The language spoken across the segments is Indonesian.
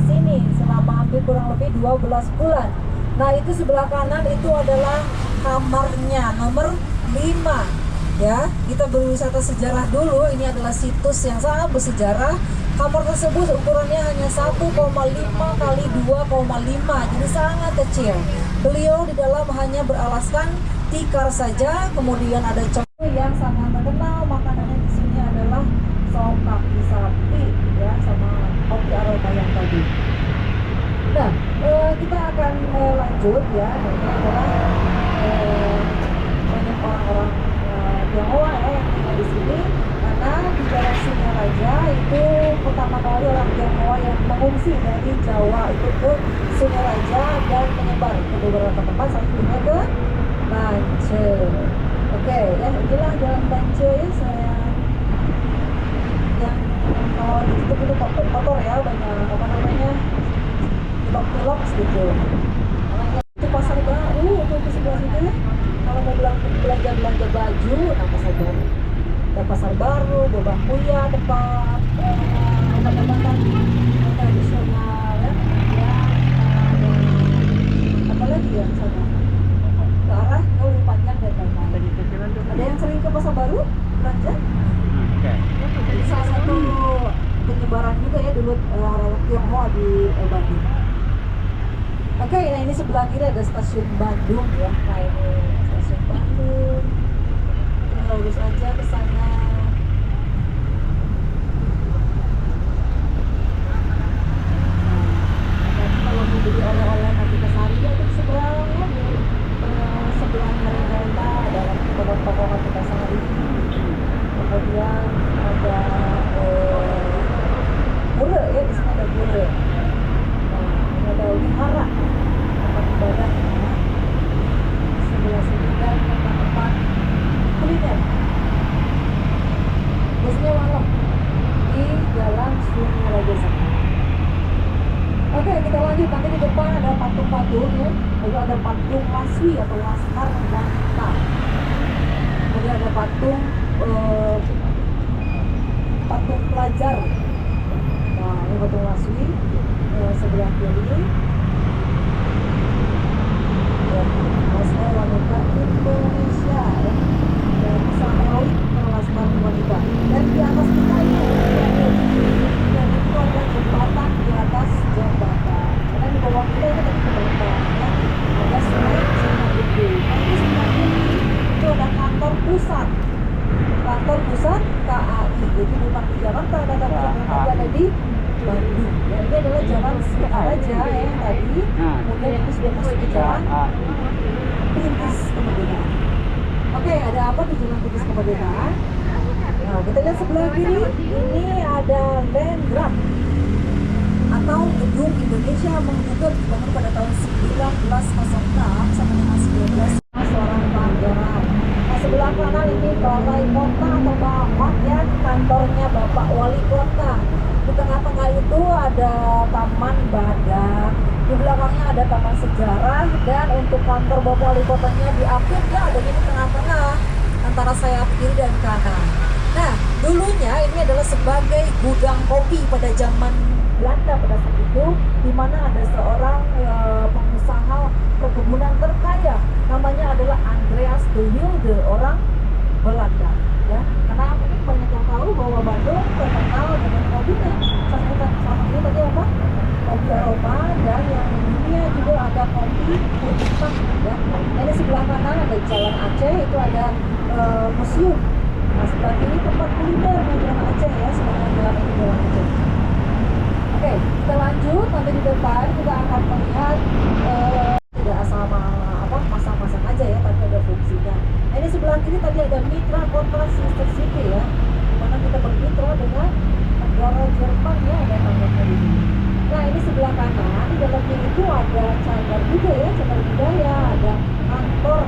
di sini selama hampir kurang lebih 12 bulan. Nah, itu sebelah kanan itu adalah kamarnya nomor 5. Ya, kita berwisata sejarah dulu. Ini adalah situs yang sangat bersejarah. Kamar tersebut ukurannya hanya 1,5 kali 2,5, jadi sangat kecil. Beliau di dalam hanya beralaskan tikar saja. Kemudian ada coklat yang sangat terkenal. Makanannya di sini adalah sop kaki sapi, ya, sama kopi aroma yang tadi. Nah, kita akan lanjut ya. Ini adalah banyak orang-orang Tionghoa ya yang tinggal di sini, karena di Jalan Singaraja itu pertama kali orang Tionghoa yang mengungsi dari Jawa itu ke Singaraja dan menyebar ke beberapa tempat, salah satunya ke Bance. Oke, ya inilah Jalan Bance ya, saya yang kalau ditutup itu kotor ya, banyak apa namanya pilok-pilok gitu. Itu pasar baru untuk di sebelah situ ya. Kalau mau belanja baju, nah pasar baru. Ada pasar baru, Bobangkuya, tempat obat-obatan tradisional ya. Apa lagi ya sana? Ke arah lebih panjang dan lain-lain. Ada yang sering ke pasar baru belanja? Jadi salah satu penyebaran juga ya dulu orang Tionghoa di Bandung. Oke, nah ini sebelah kiri ada stasiun Bandung ya. Nah ini stasiun Bandung. Kita lurus aja ke sana. Dan kalau mau beli oleh-oleh nanti ke Sari ya itu seberang ya, di sebelahnya Renda ada toko-toko Natika Sari. Kemudian ada pura ya, di sini ada pura. Nah, ada wihara tempat ibadah ya. Sebelah sini kan tempat kuliner. Biasanya malam di Jalan Singaraja. Oke, kita lanjut. Nanti di depan ada patung-patung ya. Lalu ada patung Laswi atau Laskar Wanita. Kemudian ada patung pelajar. Nah, ini patung Laswi sebelah kiri. Ya, Laskar Wanita Indonesia ya. Dan Saheroik Laskar Wanita. Dan di atas kita ini dan itu ada jembatan di atas jembatan. Karena di bawah kita itu ada jembatan ya. Ada sungai gede. Nah, ini sebenarnya itu ada kantor pusat KAI. Jadi bukan di Jakarta, tapi ada di Bandung. Ya, ini adalah Jalan Singaraja ya yang tadi. Kemudian ini sudah masuk ke Jalan Perintis Kemerdekaan. Oke, ada apa di Jalan Perintis Kemerdekaan? Nah, kita lihat sebelah kiri. Ini ada Landgraf atau Gedung Indonesia Menggugat, dibangun pada tahun 1906 sama dengan 19 seorang pelanggaran. Nah, sebelah kanan ini Balai Kota atau Bapak ya, kantornya Bapak Wali Kota. Di tengah-tengah itu ada Taman Badak. Di belakangnya ada Taman Sejarah, dan untuk kantor Bapak Wali Kotanya di akhir ya ada di tengah-tengah antara sayap kiri dan kanan. Nah, dulunya ini adalah sebagai gudang kopi pada zaman Belanda pada saat itu, di mana ada seorang pengusaha perkebunan terkaya, namanya adalah Andreas de Wilde, orang Belanda. Ya, karena mungkin banyak yang tahu bahwa Bandung terkenal dengan kopinya. Salah satunya tadi apa? Kopi aroma, dan yang di dunia juga ada kopi hitam. Ya, ini sebelah kanan ada Jalan Aceh, itu ada museum. Nah, sebelah kiri tempat kuliner di Jalan Aceh ya, sebenarnya jalan ini Jalan Aceh. Oke, kita lanjut. Nanti di depan kita akan melihat tidak asal masang-masang aja ya, tapi ada fungsinya. Nah, ini sebelah kiri tadi ada Mitra Kota Sister City ya, dimana kita bermitra dengan negara Jerman ya, ada tanggalnya di sini. Nah, ini sebelah kanan di dalamnya itu ada cagar juga ya, cagar budaya, ada kantor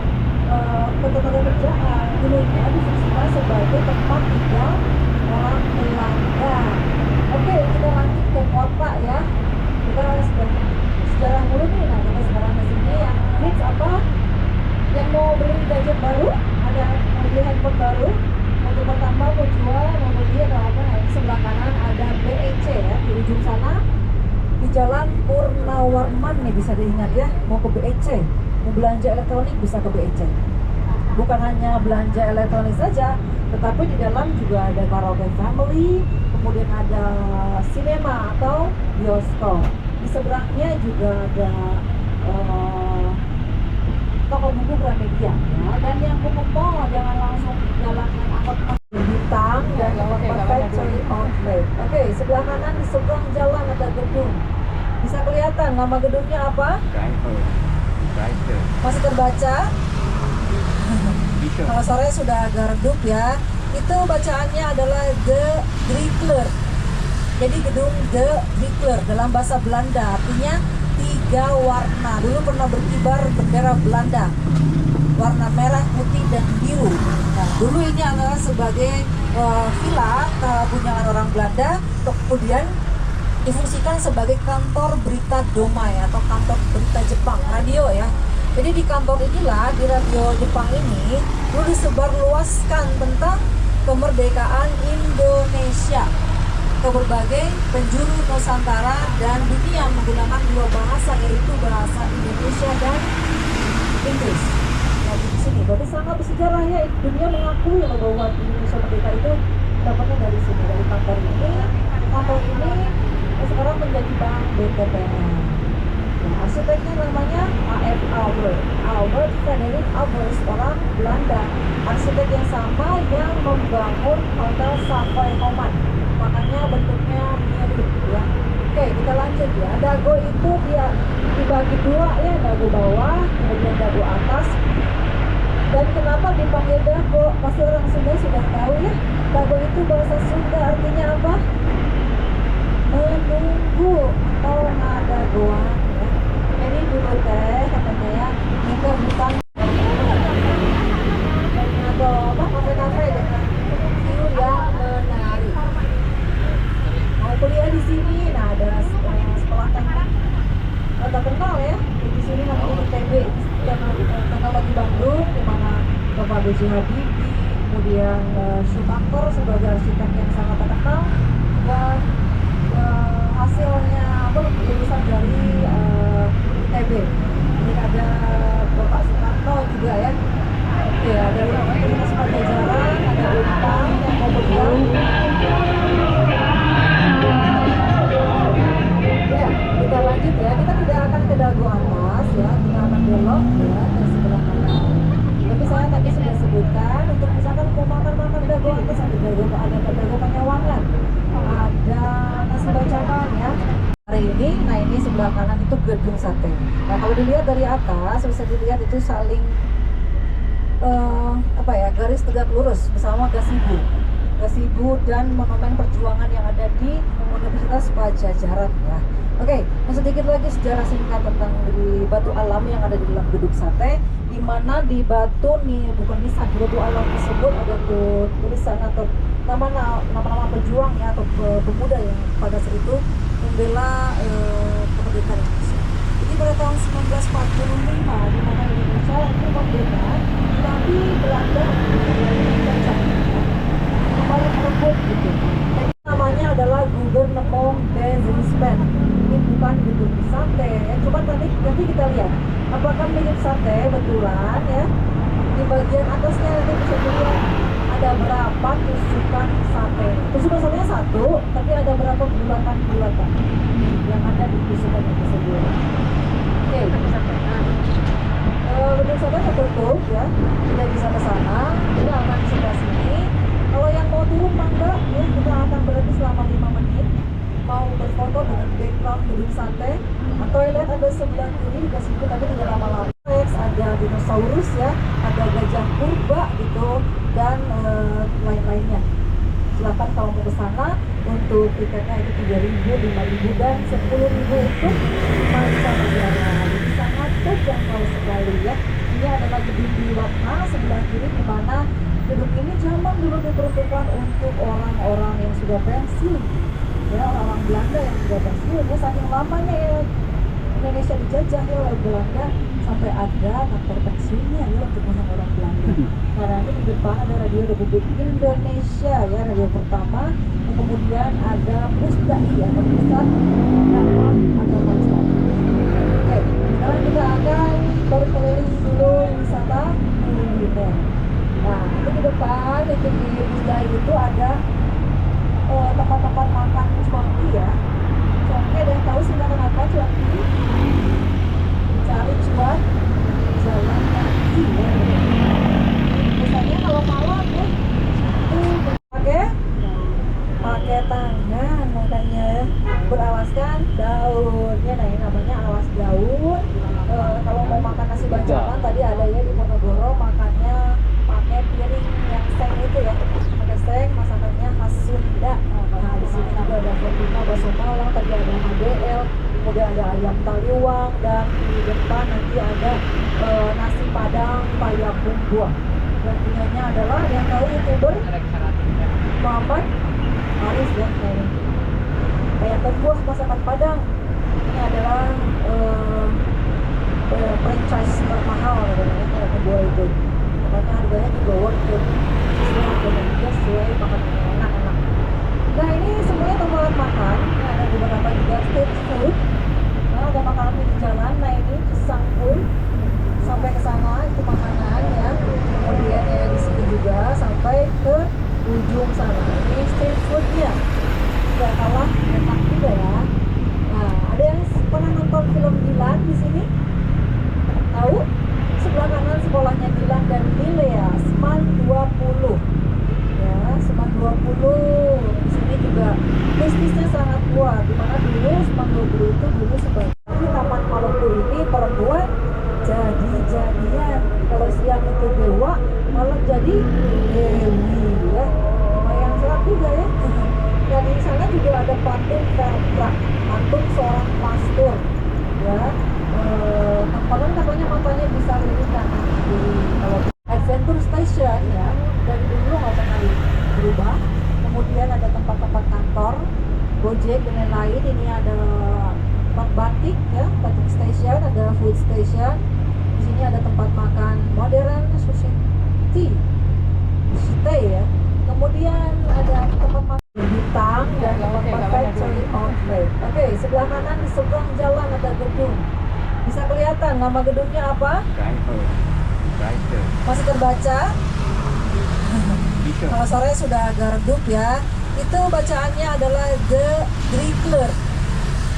ketenagakerjaan. Dulunya difungsikan sebagai tempat tinggal orang Belanda. Oke, kita lanjut ke kota ya. Kita sejarah dulu nih. Nah, kita sekarang ke sini yang hits apa? Yang mau beli gadget baru, ada mau beli handphone baru. Untuk pertama mau jual, mau beli atau apa? Nah, di sebelah kanan ada BEC ya, di ujung sana. Di Jalan Purnawarman nih, bisa diingat ya. Mau ke BEC, mau belanja elektronik bisa ke BEC. Bukan hanya belanja elektronik saja, tetapi di dalam juga ada karaoke family, kemudian ada sinema atau bioskop. Di seberangnya juga ada toko buku Gramedia ya. Dan yang mau jangan langsung jalan naik angkot Bintang dan Factory Outlet. Oke, sebelah kanan di seberang jalan ada gedung. Bisa kelihatan nama gedungnya apa? Masih terbaca? Kalau sore sudah agak redup ya. Itu bacaannya adalah The Driekler. Jadi gedung The Driekler dalam bahasa Belanda artinya 3 warna. Dulu pernah berkibar bendera Belanda, warna merah, putih, dan biru. Nah, dulu ini adalah sebagai villa punyaan orang Belanda, kemudian difungsikan sebagai kantor berita Domai atau kantor berita Jepang, radio ya. Jadi di kantor inilah, di radio Jepang ini, dulu disebarluaskan tentang kemerdekaan Indonesia ke berbagai penjuru Nusantara dan dunia menggunakan 2 bahasa, yaitu bahasa Indonesia dan Inggris. Nah, di sini berarti sangat bersejarah ya, dunia mengakui bahwa Indonesia merdeka itu dapatnya dari sini, dari kantor ini. Kantor ini sekarang menjadi bank BTPN. Nah, arsiteknya namanya A.F. Albert Frederik Albers, orang Belanda. Arsitek yang sama yang membangun Hotel Savoy Homan, makanya bentuknya mirip ya. Oke, kita lanjut ya. Dago itu dia dibagi 2 ya, dago bawah kemudian dago atas. Dan kenapa dipanggil dago? Pasti orang Sunda sudah tahu ya. Dago itu bahasa Sunda artinya apa? Menunggu atau ngadagoan ya. Jadi dulu teh katanya ya, kita bukan atau apa, kafe-kafe dengan view yang menarik. Mau kuliah di sini, nah ada sekolah teknik terkenal ya di sini namanya ITB, terkenal di Bandung, di mana Bapak B.J. Habibie, kemudian Schumacher sebagai arsitek yang sangat terkenal, dan hasilnya lulusan dari ITB. Ini ada Bapak Soekarno juga ya. Oke, ada Universitas Pajajaran, ada Unpad yang mau berjuang. Ya, kita lanjut ya. Kita tidak akan ke dago atas ya, kita akan belok ya ke sebelah kanan. Tapi saya tadi sudah sebutkan untuk misalkan mau makan dago atas, ada dago Panyawangan, ada nasi bacakan ya. Hari ini, nah ini sebelah kanan itu gedung sate. Nah kalau dilihat dari atas bisa dilihat itu saling garis tegak lurus bersama gazebo dan monumen perjuangan yang ada di Universitas Pajajaran ya. Oke, sedikit lagi sejarah singkat tentang di Batu Alam yang ada di dalam gedung sate, di mana di batu nih, bukan nisan, Batu Alam tersebut ada tulisan atau nama-nama pejuang ya, atau pemuda yang pada saat itu membela kemerdekaan Indonesia. Jadi pada tahun 1945 di mana Indonesia itu merdeka, tapi Belanda kembali merebut gitu. Jadi namanya adalah Gouvernement des Espagne. Ini bukan gedung sate ya. Coba nanti kita lihat apakah mirip sate betulan ya. Di bagian atasnya nanti bisa dilihat ada berapa tusukan sate. Tusukan satenya 1, tapi ada berapa bulatan yang ada di tusukan itu sendiri. Oke. Gedung sate tertutup ya, tidak bisa ke sana, tidak akan di sebelah sini. Kalau yang mau turun mangga ya, kita akan berhenti selama 5 menit. Mau berfoto dengan background gedung sate. Toilet ada sebelah kiri di situ, tapi tidak lama-lama. Ada dinosaurus ya, ada gajah purba gitu, dan lain-lainnya. Silakan kalau mau ke sana. Untuk tiketnya itu 3.000, 5.000 dan 10.000 itu masa perjalanan. Jadi sangat terjangkau sekali ya. Ini adalah gedung Biwakna sebelah kiri, di mana gedung ini zaman dulu diperuntukkan untuk orang-orang yang sudah pensiun ya, orang Belanda yang sudah pensiun ya. Saking lamanya ya Indonesia dijajah ya oleh Belanda, sampai ada kantor pensiunnya ya untuk orang-orang Belanda. Nah nanti di depan ada Radio Republik Indonesia ya, radio pertama. Kemudian ada Pusdai atau pusat dakwah daunnya. Nah, ini namanya alas daun. Kalau mau makan nasi bancakan tadi ada ya di Ponorogo, makannya pakai piring yang seng itu ya, pakai seng, masakannya khas Sunda. Nah, di sini juga ada Fortuna, bakso Malang, tadi ada HDL, kemudian ada ayam taliwang, dan di depan nanti ada nasi padang payakung buah. Dan punyanya adalah yang tahu YouTuber Muhammad Haris ya, payakung buah masakan Padang. Ini adalah franchise termahal katanya payakung buah itu. Makanya harganya juga worth it, sesuai harganya juga, sesuai makanan yang enak-enak. Nah, ini semuanya tempat makan. Ini ada beberapa juga street food. Nah, ada makanan di jalan. Nah, ini pisang pun sampai ke sana itu makanan ya. Kemudian ya di sini juga sampai ke ujung sana. Ini street foodnya. Tidak kalah enak juga ya. Nah, ada yang pernah nonton film Dilan di sini? Tahu? Sebelah kanan sekolahnya Dilan dan Milea, Seman 20. Ya, Seman 20. Di sini juga bisnisnya sangat kuat. Dimana dulu Seman 20 itu dulu sebagai Taman Maluku ini perempuan jadi-jadian. Kalau siang itu dewa, malam jadi dewi ya. Lumayan serat juga ya. Dan di sana juga ada patung Vertra, patung seorang pastor ya. Konon katanya matanya bisa lirik kanan kiri. Kalau Adventure Station ya, dari dulu nggak pernah berubah. Kemudian ada tempat-tempat kantor, Gojek dan lain-lain. Ini ada tempat batik ya, batik station, ada food station. Di sini ada tempat makan modern, society ya. Kemudian ada tempat makan bintang dan tempat factory outlet. Oke, sebelah kanan di seberang jalan ada gedung. Bisa kelihatan nama gedungnya apa? Masih terbaca? Kalau sore sudah agak redup ya. Itu bacaannya adalah The Driekler.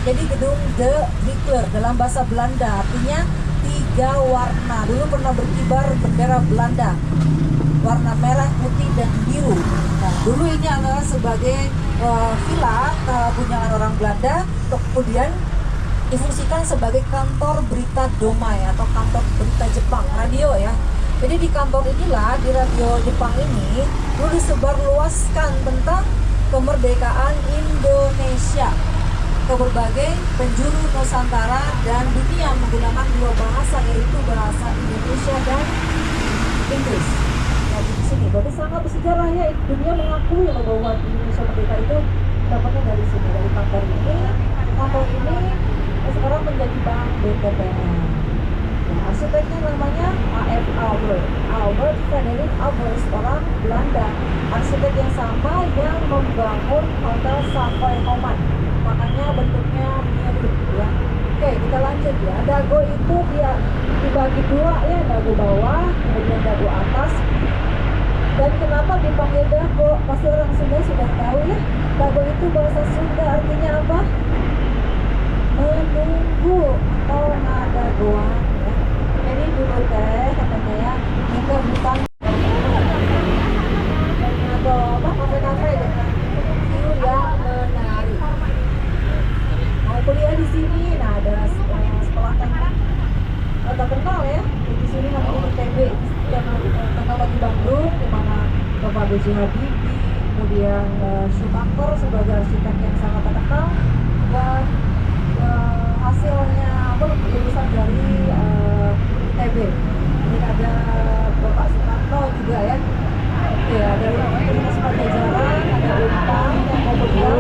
Jadi gedung The Driekler dalam bahasa Belanda artinya 3 warna. Dulu pernah berkibar bendera Belanda, warna merah, putih, dan biru. Nah, dulu ini adalah sebagai villa punyaan orang Belanda, kemudian difungsikan sebagai kantor berita Domai atau kantor berita Jepang, radio ya. Jadi di kantor inilah, di radio Jepang ini dulu disebarluaskan tentang kemerdekaan Indonesia ke berbagai penjuru Nusantara dan dunia menggunakan 2 bahasa, yaitu bahasa Indonesia dan Inggris. Nah, di sini berarti sangat bersejarah ya, dunia mengakui bahwa Indonesia merdeka itu dapatnya dari sini, dari kantor ini. Kantor ini sekarang menjadi bank BTPN. Nah, arsiteknya namanya A.F. Albert Frederik Albers, orang Belanda. Arsitek yang sama yang membangun Hotel Savoy Homan. Makanya bentuknya mirip ya. Oke, kita lanjut ya. Dago itu dia dibagi 2 ya, dago bawah, kemudian dago atas. Dan kenapa dipanggil dago? Pasti orang Sunda sudah tahu ya. Dago itu bahasa Sunda artinya apa? Menunggu atau ngadagoan ya. Jadi dulu teh katanya ya, kita bukan atau apa, kafe-kafe dengan view yang menarik. Mau kuliah di sini, nah ada sekolah teknik terkenal ya di sini namanya ITB, Teknologi Bandung, di mana Bapak B.J. Habibie, kemudian Syumakor sebagai arsitek yang sangat terkenal, dan hasilnya lulusan dari ITB. Ini ada Bapak Soekarno juga ya. Oke, ada Universitas Pajajaran, ada Unpad, kemudian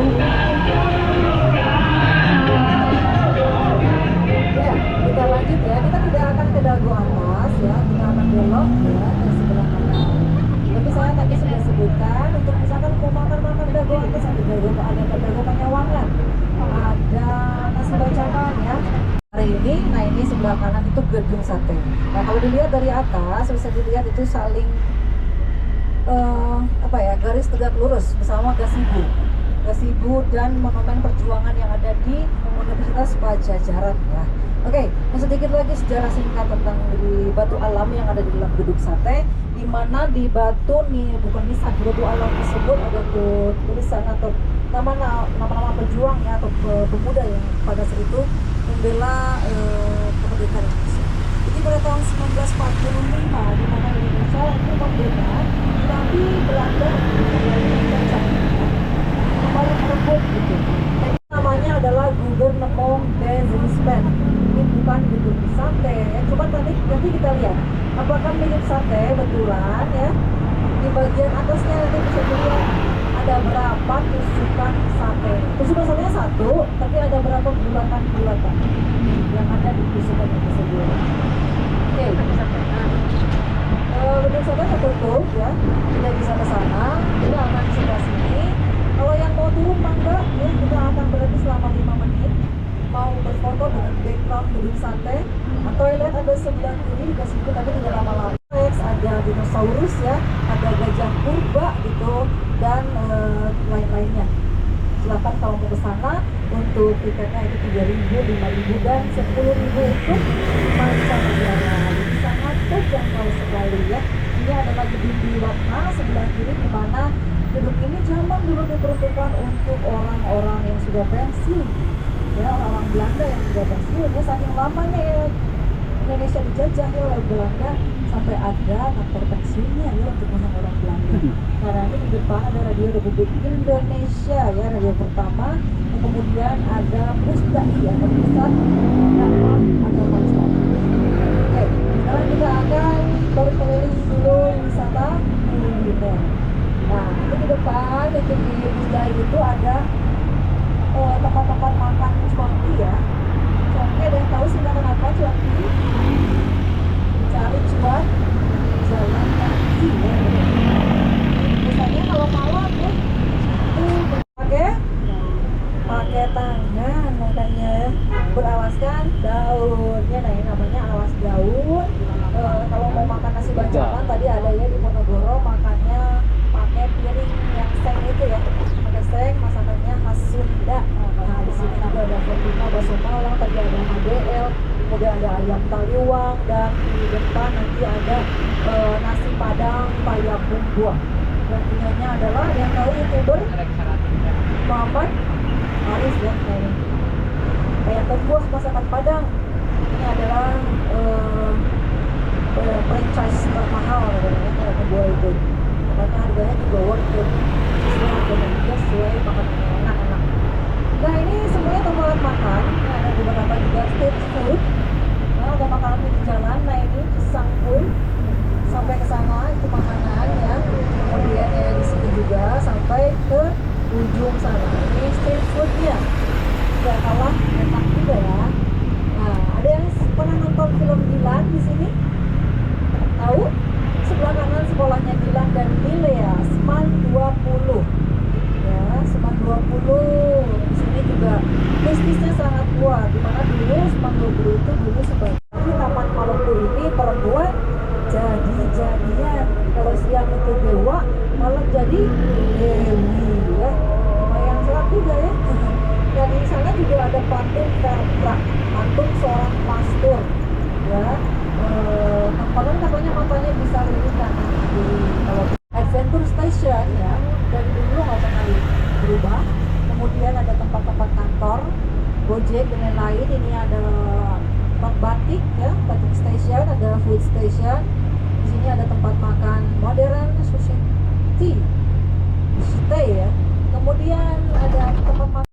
ya, kita lanjut ya. Kita tidak akan ke dago atas ya, kita akan belok ya ke sebelah kanan. Tapi saya tadi sudah sebutkan untuk misalkan mau makan dago atas, ada dago Panyawangan, ada nasi bancakan ya. Hari ini, nah ini sebelah kanan itu gedung sate. Nah kalau dilihat dari atas bisa dilihat itu saling garis tegak lurus bersama gazebo dan monumen perjuangan yang ada di Universitas Universitas Pajajaran ya. Oke, sedikit lagi sejarah singkat tentang di Batu Alam yang ada di dalam gedung sate, di mana di batu nih, bukan nisan, di Batu Alam tersebut ada tulisan atau nama-nama pejuang ya, atau pemuda yang pada saat itu membela kemerdekaan Indonesia. Jadi pada tahun 1945 di mana Indonesia itu merdeka, tapi Belanda menjajah, kembali merebut gitu. Jadi namanya adalah Gouvernement des Rispens. Ini bukan gedung sate ya. Coba nanti kita lihat apakah mirip sate betulan ya. Di bagian atasnya nanti bisa dilihat ada berapa tusukan sate. Tusukan satenya satu, tapi ada berapa bulatan-bulatan yang ada di tusukan itu sendiri. Oke. Gedung sate tertutup ya, tidak bisa ke sana, jadi akan sebelah sini. Kalau yang mau turun mangga ya, kita akan berhenti selama 5 menit. Mau berfoto dengan background gedung sate. Toilet ada sebelah kiri di situ, tapi tidak lama-lama. Ada dinosaurus ya, ada gajah purba gitu, dan lain-lainnya. Silakan kalau mau ke sana, untuk tiketnya itu 3.000, 5.000 dan 10.000 untuk mancanegara. Jadi sangat terjangkau sekali ya. Ini adalah gedung Biwakna sebelah kiri, di mana gedung ini zaman dulu diperuntukkan untuk orang-orang yang sudah pensiun ya, orang Belanda yang sudah pensiun ya. Saking lamanya ya Indonesia dijajah ya oleh Belanda, sampai ada kantor pensiunnya ya untuk orang-orang Belanda. Karena ini di depan ada Radio Republik Indonesia ya, radio pertama. Kemudian ada Pusdai atau Pusat Dakwah Agama Islam. Oke, sekarang kita akan berkeliling dulu wisata kuliner. Nah, itu di depan itu di Pusdai itu ada tempat-tempat makan cuanki ya. Cuanki ada yang tahu sih makan apa cuanki? Cari cuan jalan kaki ya. Biasanya kalau malam ya itu pakai tangan makanya beralaskan daunnya. Nah, ini namanya alas daun. Kalau mau makan nasi bancakan tadi ada ya di Ponorogo, makannya pakai piring yang seng itu ya, pakai seng, masakannya khas Sunda. Nah, di sini juga ada Fortuna bakso Malang, tadi ada ADL, kemudian ada ayam taliwang, dan di depan nanti ada nasi padang payapung buah. Dan punyanya adalah yang tahu YouTuber Muhammad Aris ya, payapung buah masakan Padang. Ini adalah franchise termahal katanya payapung buah itu. Makanya harganya juga worth it, sesuai harganya juga, sesuai makanan yang enak-enak. Nah, ini semuanya tempat makan. Ini ada beberapa juga street food. Nah, ada makanan di jalan. Nah, ini pisang pun sampai ke sana itu makanan ya. Kemudian ya di sini juga sampai ke ujung sana. Ini street foodnya. Gak kalah enak juga ya. Nah, ada yang pernah nonton film Dilan di sini? Tahu? Sebelah kanan sekolahnya Dilan dan Milea, Seman 20. Ya, Seman 20. Di sini juga bisnisnya sangat kuat. Di mana dulu Seman 20 itu dulu sebagai Taman Maluku ini perempuan jadi-jadian. Kalau siang itu dewa, malam jadi dewi ya. Lumayan serat juga ya. Dan di sana juga ada patung Vertra, patung seorang pastor ya. Konon katanya matanya bisa lirik kanan kiri. Kalau Adventure Station ya, dari dulu nggak pernah berubah. Kemudian ada tempat-tempat kantor Gojek dan lain-lain. Ini ada tempat batik ya, batik station, ada food station.